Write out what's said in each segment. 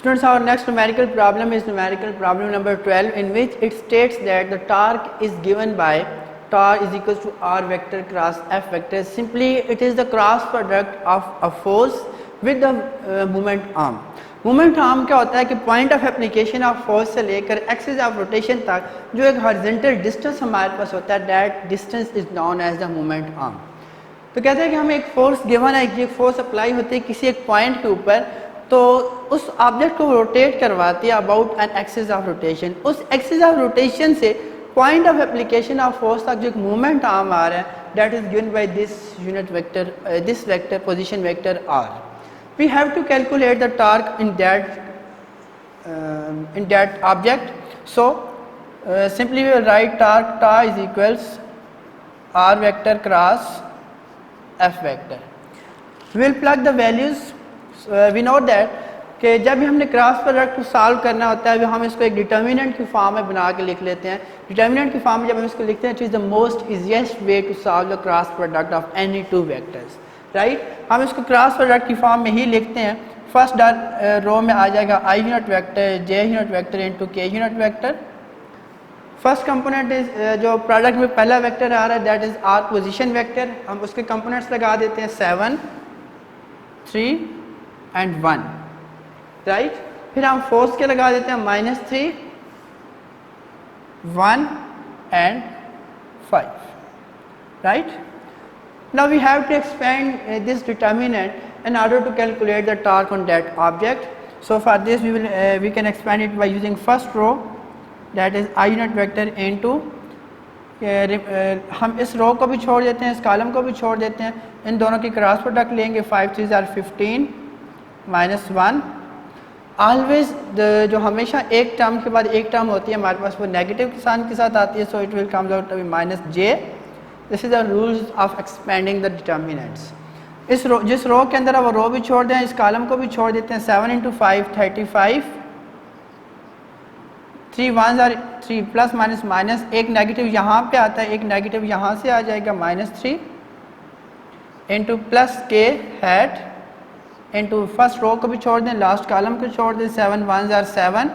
Students, our next numerical problem is numerical problem number 12, in which it states that the torque is given by torque is equals to r vector cross f vector. Simply it is the cross product of a force with the moment arm. Moment arm क्या होता है कि point of application of force से लेकर axis of rotation तक जो एक horizontal distance हमारे पास होता है, that distance is known as the moment arm. तो कहते हैं कि हमें एक फोर्स गिवन है, एक फोर्स अप्लाई होती है किसी एक पॉइंट के ऊपर, तो उस ऑब्जेक्ट को रोटेट करवाती है about an axis of rotation. उस एक्सिस ऑफ रोटेशन से point of application of force तक जो एक मोमेंट आर्म आ रहा है, that is given by this unit vector, this vector position vector r. We have to calculate the torque in that object. So simply we will write torque ta is equals r vector cross f vector. We will plug the values. We know that कि जब भी हमने cross product को solve करना होता है, हम इसको एक डिटर्मिनेंट की फॉर्म में बना के लिख लेते हैं. डिटर्मिनेंट की फॉर्म में जब हम इसको लिखते हैं, it is the most easiest way to solve the cross product of any two vectors. Right, हम इसको क्रॉस प्रोडक्ट की फॉर्म में ही लिखते हैं. फर्स्ट रो में आ जाएगा I unit vector J unit vector into K unit vector. First component is जो प्रोडक्ट में पहला वेक्टर आ रहा है, that is R position vector. हम उसके कंपोनेंट्स लगा देते हैं 7, 3 एंड 1. राइट, फिर हम फोर्स के लगा देते हैं -3, 1 and 5. Right, now we have to expand this determinant in order to calculate the torque on that object. So for this we can expand it by using first row, that is I unit vector into हम इस row को भी छोड़ देते हैं, इस column को भी छोड़ देते हैं. इन दोनों की क्रॉस प्रोडक्ट लेंगे. 5 3 are 15 -1. ऑलवेज जो हमेशा एक टर्म के बाद एक टर्म होती है हमारे पास, वो नेगेटिव के साइन के साथ आती है. So it will comes out to be -j. This is the rules of expanding the determinants. इस रो, जिस रो के अंदर है वो रो भी छोड़ दें, इस कॉलम को भी छोड़ देते हैं. 7 × 5 35, 3 1s are 3 plus minus minus, एक नेगेटिव यहाँ पे आता है, एक नेगेटिव यहाँ से आ जाएगा -3 into plus K hat into first row को भी छोड़ दें, लास्ट कॉलम को छोड़ दें. 7 1s are 7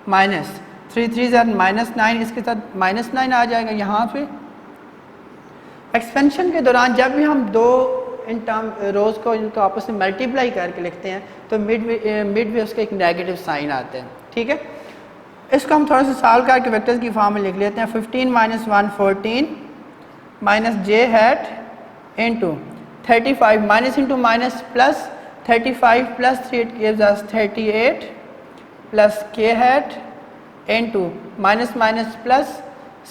minus 3 3s are -9, इसके साथ -9 आ जाएगा यहाँ पे. एक्सपेंशन के दौरान जब भी हम दो इन टर्म रोज को इनको आपस में मल्टीप्लाई करके लिखते हैं, तो मिड में उसका एक नेगेटिव साइन आता है. ठीक है, इसको हम थोड़ा सा सॉल्व करके वेक्टर्स की फॉर्म में लिख लेते हैं. 15 - 1 14 minus J hat into 35 minus into minus plus 35 plus 3 it gives us 38 plus K hat into minus minus plus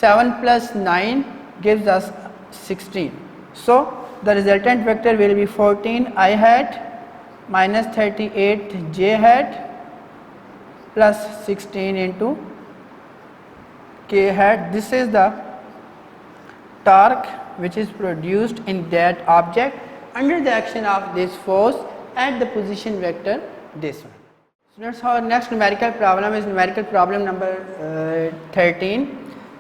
7 plus 9 gives us 16. So the resultant vector will be 14 I hat minus 38 j hat plus 16 into k hat. This is the torque which is produced in that object under the action of this force at the position vector this one. Students, our next numerical problem is numerical problem number 13,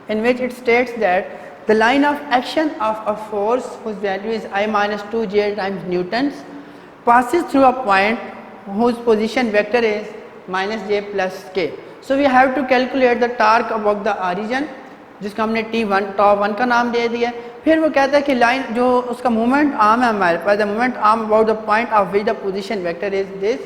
in which it states that the line of action of a force whose value is I minus 2j times newtons passes through a point whose position vector is -j plus k. So we have to calculate the torque above the origin, जिसका हमने T1 top 1 का नाम दे दिया. फिर वो कहता है कि लाइन जो उसका मोमेंट आर्म है हमारे पास, the moment arm about the point of which the position vector is this.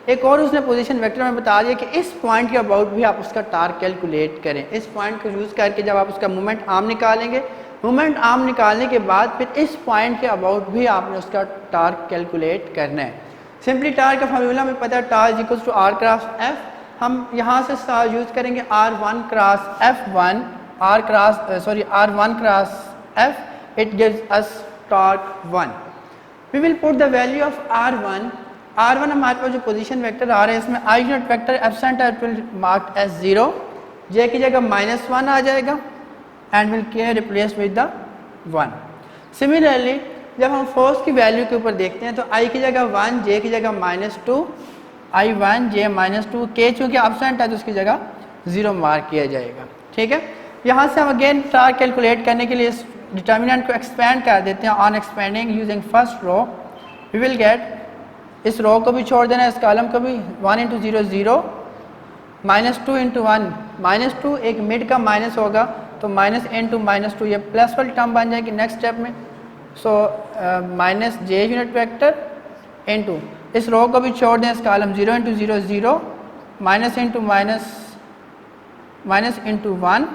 एक और उसने पोजीशन वेक्टर में बता दिया कि इस पॉइंट के अबाउट भी आप उसका टार्क कैलकुलेट करें. इस पॉइंट को यूज़ करके जब आप उसका मोमेंट आर्म निकालेंगे, मोमेंट आर्म निकालने के बाद फिर इस पॉइंट के अबाउट भी आपने उसका टार्क कैलकुलेट करना है. सिंपली टार्क का फार्मूला में पता है, torque equals to r cross f. हम यहाँ से यूज़ करेंगे r1 cross f1, r1 cross f. It gives us torque 1. We will put the value of r1. r1 हमारे पास जो पोजीशन वेक्टर आ रहा है, इसमें i यूनिट वेक्टर एब्सेंट है, it will marked as 0. j की जगह -1 आ जाएगा and will K replace with the 1. Similarly जब हम फोर्स की वैल्यू के ऊपर देखते हैं, तो i की जगह 1, j की जगह -2, i1 j -2, k चूँकि एब्सेंट है तो उसकी जगह 0 मार्क किया जाएगा. ठीक है, यहाँ से हम अगेन टार्क कैलकुलेट करने के लिए इस डिटर्मिनेंट को एक्सपेंड कर देते हैं. On expanding using first row we will get इस रो को भी छोड़ देना है, इस कॉलम को भी। 1 इंटू 0 0, -2 इंटू 1 -2, एक मिड का माइनस होगा तो माइनस इंटू -2, ये प्लस वाली टर्म बन जाएगी नेक्स्ट स्टेप में। सो माइनस जे यूनिट वेक्टर इंटू इस रो को भी छोड़ दें, इस column 0 into 0 0, minus into minus into 1,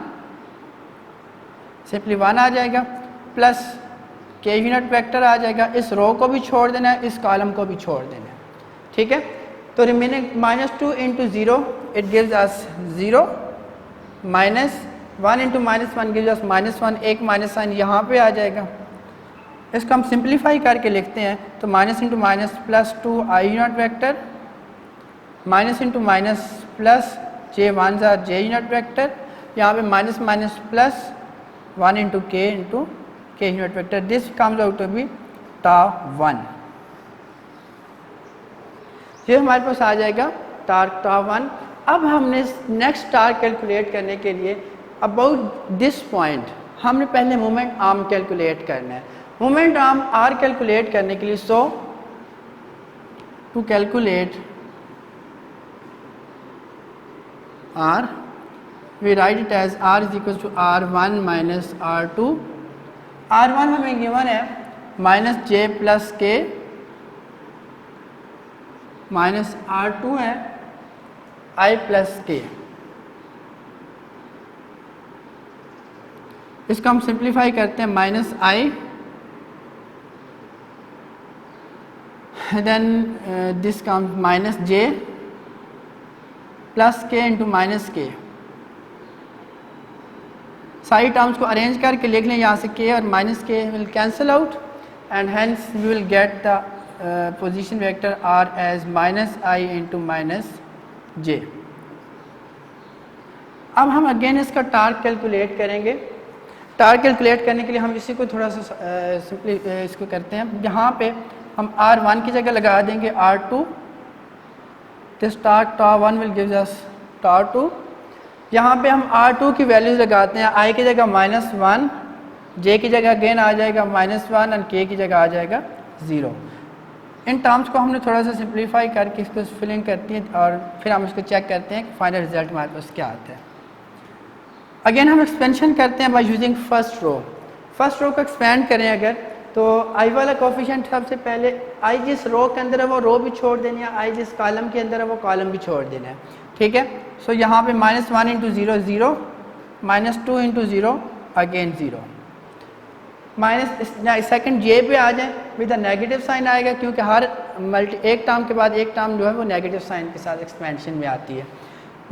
simply 1 आ जाएगा, प्लस के यूनिट वेक्टर आ जाएगा। इस रो को भी छोड़ देना है, इस कॉलम को भी छोड़ देना है, ठीक है। तो remaining -2 into 0 it gives us 0, -1 into -1 gives us -1, एक माइनस साइन यहाँ पे आ जाएगा। इसको हम सिंप्लीफाई करके लिखते हैं तो minus into minus plus 2 I unit vector, minus into minus plus J 1 ज़ा जे यूनिट वेक्टर, यहाँ पे minus minus plus 1 into K unit vector. This comes out to be τ1। ये हमारे पास आ जाएगा τ1। अब हमने नेक्स्ट टार्क कैलकुलेट करने के लिए अबाउट दिस पॉइंट हमने पहले मोमेंट आर्म कैलकुलेट करना है। मोमेंट आर्म आर कैलकुलेट करने के लिए to calculate R we write it as R is equal to r1 minus r2। r1 हमें गिवन है minus J plus K, minus r2 है i प्लस के। इसको हम सिंप्लीफाई करते हैं, minus I, then this comes minus j plus k into minus k। सारी terms को अरेंज करके लिख लें, यहाँ से k और minus k will cancel out and hence we will get the position vector r as minus I into minus j। अब हम अगेन इसका टार्क कैलकुलेट करेंगे। टार्क कैलकुलेट करने के लिए हम इसी को थोड़ा सा सिंपली इसको करते हैं। यहाँ पे हम r1 की जगह लगा देंगे r2, this τ1 will gives us τ2। यहाँ पे हम r2 की वैल्यूज लगाते हैं, i की जगह -1, j की जगह अगेन आ जाएगा -1 और k की जगह आ जाएगा 0। इन टर्म्स को हमने थोड़ा सा सिंप्लीफाई करके इसको फिलिंग करती है और फिर हम इसको चेक करते हैं कि फाइनल रिजल्ट हमारे पास क्या आता है। अगेन हम एक्सपेंशन करते हैं by using first row. First row को एक्सपेंड करें अगर तो आई वाला कोफिशिएंट सबसे पहले आई जिस रो के अंदर है वो रो भी छोड़ देनी है, आई जिस कॉलम के अंदर है वो कॉलम भी छोड़ देना है, ठीक है। सो यहाँ पे -1 into 0 0, -2 into 0 again 0, minus second J पे आ जाए विद अ नेगेटिव साइन आएगा क्योंकि हर एक टर्म के बाद एक टर्म जो है वो नेगेटिव साइन के साथ एक्सपेंशन में आती है।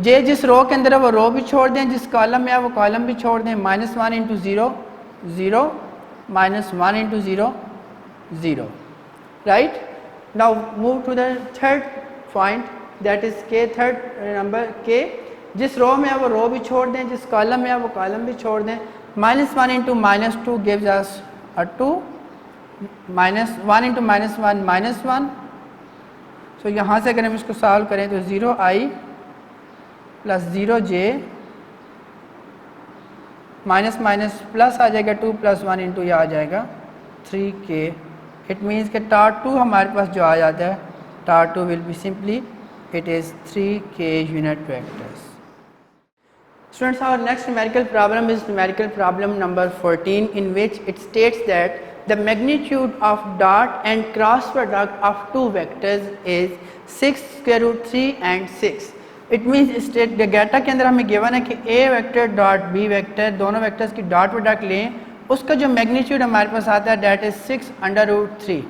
जे जिस रो के अंदर है वो रो भी छोड़ दें, जिस कॉलम में है वो कॉलम भी छोड़ दें। -1 into 0 0, -1 into 0 0, right। now move to the third point, that is k, third number k। जिस रो में है वो रो भी छोड़ दें, जिस कॉलम में है वो कॉलम भी छोड़ दें। -1 into -2 gives us a 2, -1 into -1 -1। so यहाँ से अगर हम इसको सॉल्व करें तो 0i plus 0j minus minus plus आ जाएगा 2 + 1 इंटू ये आ जाएगा 3k। इट मीन्स कि τ2 हमारे पास जो आ जाता है τ2 will be simply it is 3k unit vectors. Students, our next numerical problem is numerical problem number 14 in which it states that the magnitude of dot and cross product of two vectors is 6 √ 3 and 6। It means state data के अंदर हमें given है कि ए vector dot B vector दोनों vectors की dot product लें, उसका जो मैग्नीट्यूड हमारे पास आता है डेट इज 6√3।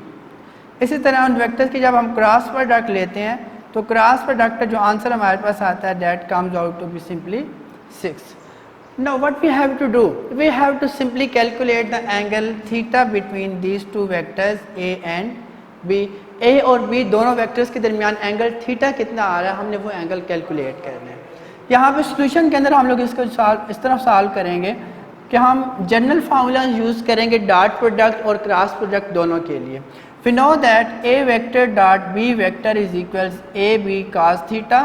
इसी तरह उन वेक्टर्स की जब हम क्रॉस प्रोडक्ट लेते हैं तो क्रॉस प्रोडक्ट का जो आंसर हमारे पास आता है that comes out to be simply 6। Now what we have to do, we have to simply calculate the angle theta between these two vectors A and B. A और B दोनों vectors के दरमियान angle theta कितना आ रहा है, हमने वो angle calculate करना है। यहाँ पे सॉल्यूशन के अंदर हम लोग इसको इस तरह सॉल्व करेंगे कि हम जनरल फार्मूला यूज़ करेंगे डॉट प्रोडक्ट और क्रॉस प्रोडक्ट दोनों के लिए। We know that A vector dot B vector is equals A B cos theta.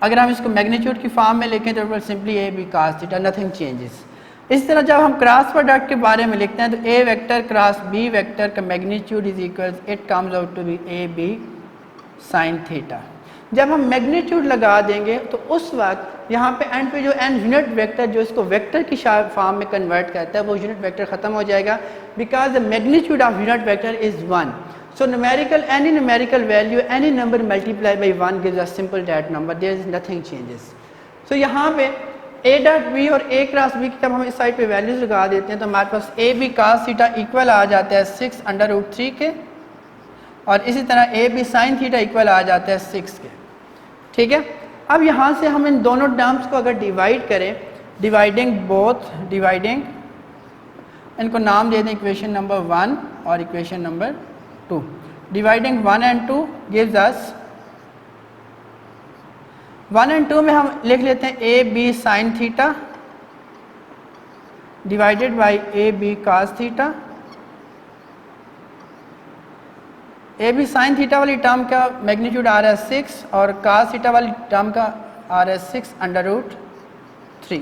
अगर हम इसको मैग्नीट्यूड की फॉर्म में लिखें तो simply A B cos theta, nothing changes. इस तरह जब हम क्रॉस प्रोडक्ट के बारे में लिखते हैं तो A vector cross B vector का magnitude is equal it comes out to be A B sine theta. जब हम मैग्नीट्यूड लगा देंगे तो उस वक्त यहाँ पे एंड पे जो एन यूनिट वेक्टर जो इसको वेक्टर की फॉर्म में कन्वर्ट करता है वो यूनिट वेक्टर खत्म हो जाएगा, because the magnitude of unit vector is 1। So numerical any numerical value any number multiply by 1 gives a simple that number, there is nothing changes. So यहाँ पे ए डॉट बी और ए cross B की जब हम इस साइड पे values लगा देते हैं तो हमारे पास A B cos theta equal आ जाता है 6√3 के, और इसी तरह A B sine theta equal आ जाता है 6 के। ठीक है, अब यहाँ से हम इन दोनों टर्म्स को अगर डिवाइड करें, डिवाइडिंग इनको नाम दे दें इक्वेशन नंबर 1 और equation number 2। Dividing 1 and 2 gives us 1 and 2 में हम लिख लेते हैं A B sine theta divided by A B cos theta. A B sine theta वाली टर्म का मैग्नीट्यूड आ रहा है 6 और cos थीटा वाली टर्म का आ रहा है 6√3।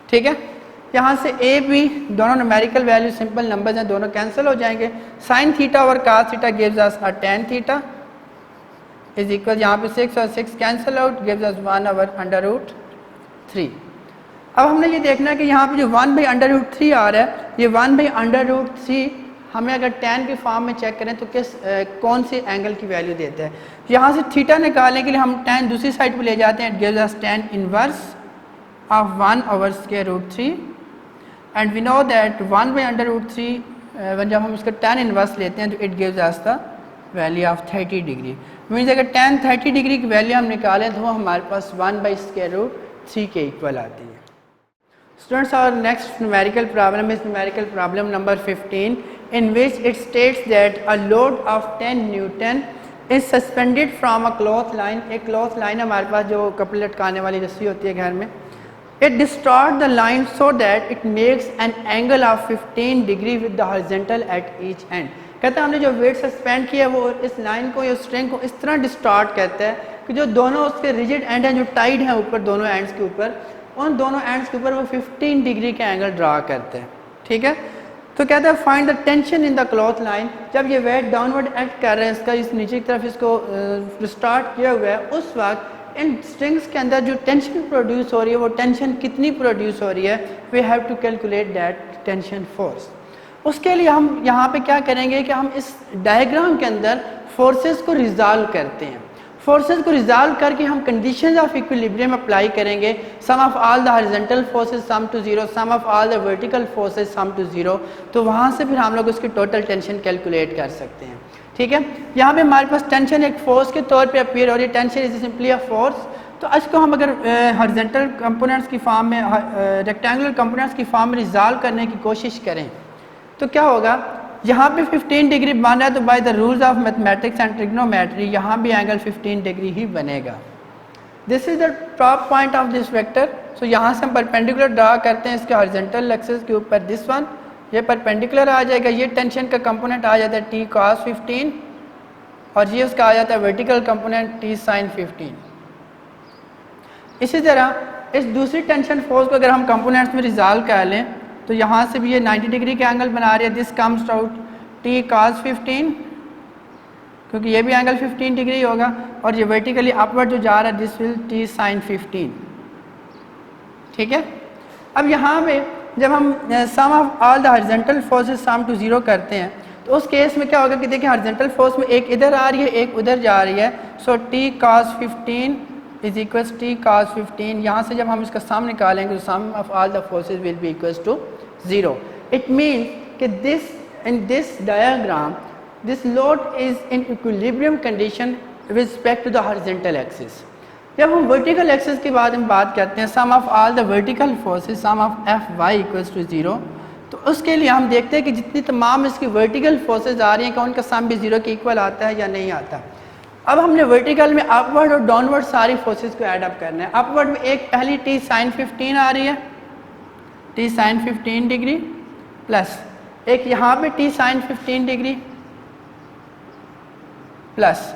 ठीक है, यहाँ से ए बी दोनों न्यूमेरिकल वैल्यू सिंपल नंबर्स हैं, दोनों कैंसिल हो जाएंगे। साइन थीटा और cos theta gives us a tan theta is equal, यहाँ पे 6 और 6 कैंसिल आउट गिव्स अस 1/√3। अब हमने ये देखना है कि यहाँ पे जो 1/√3 आ रहा है, ये 1/√3 हमें अगर tan की फॉर्म में चेक करें तो कौन से एंगल की वैल्यू देता है। यहाँ से थीटा निकालने के लिए हम tan दूसरी साइड पे ले जाते हैं, it gives us tan inverse of 1/√3 and we know that 1/√3 जब हम इसका tan इनवर्स लेते हैं तो it gives us the value of 30 degree. Means अगर tan 30 डिग्री की वैल्यू हम निकालें तो वो हमारे पास 1/√3 के इक्वल आती है। Students, our next numerical problem is numerical problem number 15, in which it states that a load of 10 Newton is suspended from a cloth line। एक cloth line हमारे पास जो कपड़े लटकाने वाली रस्सी होती है घर में। It distorts the line so that it makes an angle of 15 degree with the horizontal at each end। कहता है हमने जो वेट सस्पेंड किया है वो इस लाइन को या स्ट्रिंग को इस तरह डिस्टॉर्ट करता है कि जो दोनों उसके रिजिड एंड हैं, जो टाइड हैं ऊपर दोनों एंड्स के ऊपर, उन दोनों एंड्स के ऊपर वो 15 डिग्री का एंगल ड्रा करते हैं। ठीक है, तो कहता है find the tension in the cloth line. जब ये वेट डाउनवर्ड एक्ट कर रहा है, इसका इस नीचे की तरफ इसको स्टार्ट किया हुआ है, उस वक्त इन स्ट्रिंग्स के अंदर जो टेंशन प्रोड्यूस हो रही है वो टेंशन कितनी प्रोड्यूस हो रही है, we have to calculate that tension force. उसके लिए हम यहाँ पे क्या करेंगे कि हम इस डायग्राम के अंदर फोर्सेस को रिजॉल्व करते हैं। फोर्सेस को रिजॉल्व करके हम कंडीशंस ऑफ इक्विलिब्रियम अप्लाई करेंगे। Sum of all the horizontal forces sum to 0, sum of all the vertical forces sum to 0। तो वहाँ से फिर हम लोग उसकी टोटल टेंशन कैलकुलेट कर सकते हैं। ठीक है, यहाँ पे हमारे पास टेंशन एक फोर्स के तौर पे अपीयर हो रही है, tension is simply a force. तो इसको हम अगर हॉरिजॉन्टल कंपोनेंट्स की फॉर्म में, रेक्टेंगुलर कंपोनेंट्स की फॉर्म में रिजॉल्व करने की कोशिश करें तो क्या होगा, यहाँ पे 15 डिग्री बन रहा है तो by the rules of mathematics and trigonometry यहाँ भी एंगल 15 डिग्री ही बनेगा। This is the top point of this vector. So यहाँ से हम परपेंडिकुलर ड्रा करते हैं इसके हॉरिजॉन्टल एक्सिस के ऊपर, दिस वन ये परपेंडिकुलर आ जाएगा, ये टेंशन का कंपोनेंट आ जाता है t cos 15 और ये उसका आ जाता है वर्टिकल कंपोनेंट t sin 15। इसी तरह इस दूसरी टेंशन फोर्स को अगर हम कंपोनेंट्स में रिजॉल्व कर लें तो यहाँ से भी ये 90 डिग्री के एंगल बना रही है, this comes out t cos 15 क्योंकि ये भी एंगल 15 डिग्री होगा, और ये वर्टिकली अपवर्ड जो जा रहा है दिस विल t sin 15। ठीक है, अब यहाँ पे जब हम sum of all the horizontal forces sum to 0 करते हैं तो उस केस में क्या होगा कि देखिए हॉरिजॉन्टल फोर्स में एक इधर आ रही है एक उधर जा रही है। सो t cos 15 is equals t cos 15। यहाँ से जब हम इसका सम निकालेंगे तो sum of all the forces will be equals to 0। It means कि this in this diagram this load is in equilibrium condition with respect to the horizontal axis. जब हम वर्टिकल एक्सिस की बात करते हैं, sum of all the vertical forces sum of Fy equals to 0, तो उसके लिए हम देखते हैं कि जितनी तमाम इसकी वर्टिकल फोर्सेस आ रही हैं कि उनका सम भी 0 के इक्वल आता है या नहीं आता। अब हमने वर्टिकल में अपवर्ड और डाउनवर्ड सारी फोर्सेस को ऐड अप करना है। अपवर्ड में एक पहली t sin 15 आ रही है, t sin 15 डिग्री, प्लस एक यहाँ पे t sin 15 डिग्री, प्लस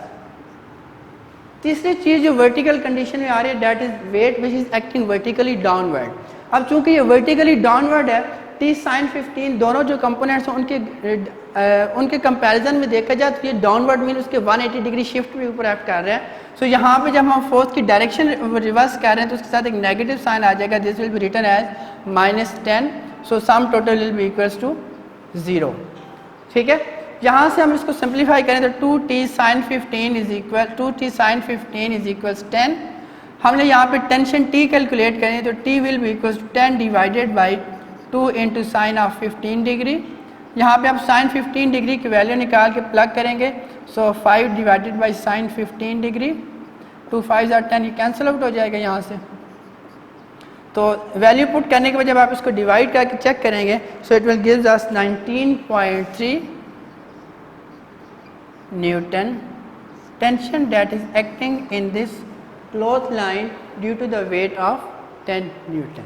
तीसरी चीज़ जो वर्टिकल कंडीशन में आ रही है that is weight which is acting vertically downward. अब चूंकि ये वर्टिकली डाउनवर्ड है, टी साइन 15 दोनों जो कंपोनेंट्स हैं उनके कंपैरिजन में देखा जाए तो ये डाउनवर्ड मीन उसके 180 डिग्री शिफ्ट भी ऊपर एक्ट कर रहे हैं। सो यहाँ पे जब हम फोर्स की डायरेक्शन रिवर्स कर रहे हैं तो उसके साथ एक नेगेटिव साइन आ जाएगा, this will be written as -10, so sum total will be equals to 0। ठीक है, यहाँ से हम इसको सिंप्लीफाई करें तो 2t sin 15 is equal 2t sin 15 is equals 10। हमने यहाँ पे टेंशन t कैलकुलेट करें तो t will be equals to 10 divided by 2 into sine of 15 degree. यहाँ पे आप साइन 15 डिग्री की वैल्यू निकाल के प्लग करेंगे, सो 5 divided by sine 15 degree, 2 5 are 10, ये कैंसिल आउट हो जाएगा यहाँ से। तो वैल्यू पुट करने के बाद जब आप इसको डिवाइड करके चेक करेंगे, सो it will gives us 19.3 Newton tension that is acting in this cloth line due to the weight of 10 Newton.